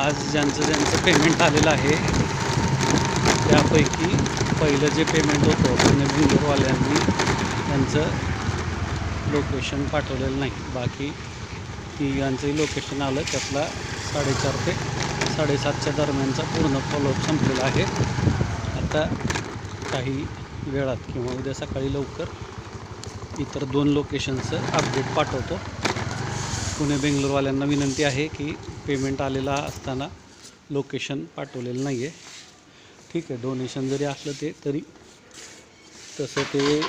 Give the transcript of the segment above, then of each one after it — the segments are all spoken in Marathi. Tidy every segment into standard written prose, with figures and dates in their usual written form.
आज ज्यांचं पेमेंट आलेलं आहे त्यापैकी पहिलं जे पेमेंट होतं पुणे बेंगलोरवाल्यांनी त्यांचं लोकेशन पाठवलेलं नाही. बाकी तिघांचंही लोकेशन आलं. त्यातला 4:30 ते 7:30च्या दरम्यानचा पूर्ण फॉलोअप संपलेला आहे. आता काही वेळात किंवा उद्या सकाळी लवकर इतर 2 लोकेशनचं अपडेट पाठवतो. पुणे बेंगलोरवाल्यांना विनंती आहे की पेमेंट आलेला असताना लोकेशन पाठवलेलं नाही आहे. ठीक आहे, डोनेशन जरी असलं ते तरी तसं ते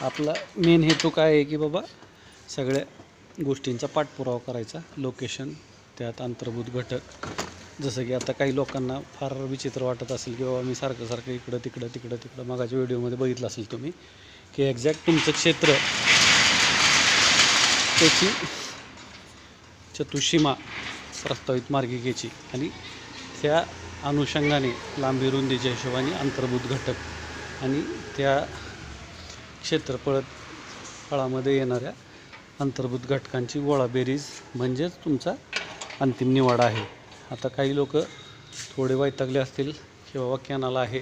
आपला मेन हेतू काय आहे की बाबा सगळ्या गोष्टींचा पाठपुरावा करायचा. लोकेशन त्यात अंतर्भूत घटक, जसं की आता काही लोकांना फार विचित्र वाटत असेल की बाबा मी सारखं इकडं तिकडं मागाच्या व्हिडिओमध्ये बघितलं असेल तुम्ही की एक्झॅक्ट तुमचं क्षेत्र त्याची चतुष्सीमा प्रस्तावित मार्गिकेची आणि त्या अनुषंगाने लांबी रुंदीच्या हिशोबाने अंतर्भूत घटक आणि त्या क्षेत्रफळामध्ये येणाऱ्या अंतर्भूत घटकांची गोळाबेरीज म्हणजेच तुमचा अंतिम निवाडा आहे. आता काही लोक थोडे वैतागले असतील की बाबा कॅनल आहे,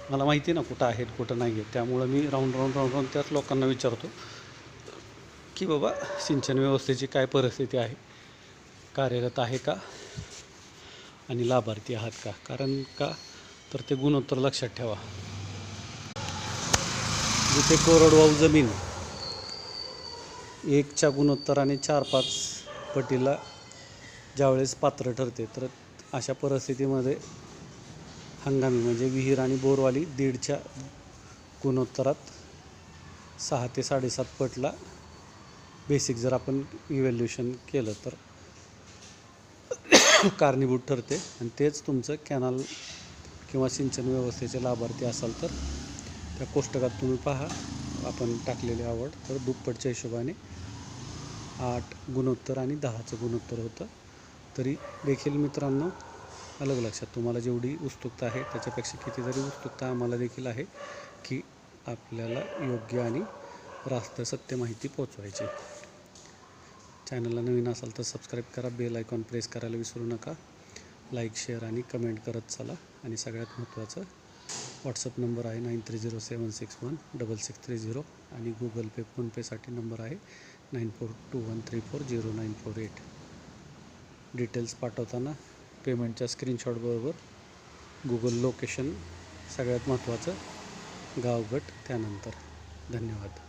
मला माहिती ना कुठं आहेत कुठं नाही आहेत, त्यामुळं मी राऊंड त्याच लोकांना विचारतो की बाबा सिंचन व्यवस्थेची काय परिस्थिती आहे, कार्यरत आहे का आणि लाभार्थी आहात का. कारण का तर ते गुणोत्तर लक्षात ठेवा. जिथे कोरडवाहू जमीन 1च्या गुणोत्तराने 4-5 पटीला ज्यावेळेस पात्र ठरते तर अशा परिस्थितीमध्ये हंगामी म्हणजे विहीर आणि बोरवाली 1.5च्या गुणोत्तरात 6 ते 7.5 पटला बेसिक जर आपण इव्हॅल्युएशन केलं तर कारणीभूत ठरते. आणि तेच तुमचं कॅनल किंवा सिंचन व्यवस्थेचे लाभार्थी असाल तर त्या कोष्टकात तुम्ही पहा आपण टाकलेली आवड, तर दुप्पटच्या हिशोबाने 8 गुणोत्तर आणि 10चं गुणोत्तर होतं. तरी देखील मित्रांनो अलग लक्षात, तुम्हाला जेवढी उत्सुकता आहे त्याच्यापेक्षा कितीतरी उत्सुकता आम्हाला देखील आहे की आपल्याला योग्य आणि रास्त सत्य माहिती पोचवायची. चॅनलला नवीन असाल तर सबस्क्राईब करा, बेल आयकॉन प्रेस करायला विसरू नका, लाईक शेअर आणि कमेंट करत चला. आणि सगळ्यात महत्त्वाचं व्हॉट्सअप नंबर आहे 9307616630 आणि गुगल पे फोनपेसाठी नंबर आहे 9421340948. डिटेल्स पाठवताना पेमेंटच्या स्क्रीनशॉटबरोबर गुगल लोकेशन, सगळ्यात महत्त्वाचं गावगट त्यानंतर. धन्यवाद.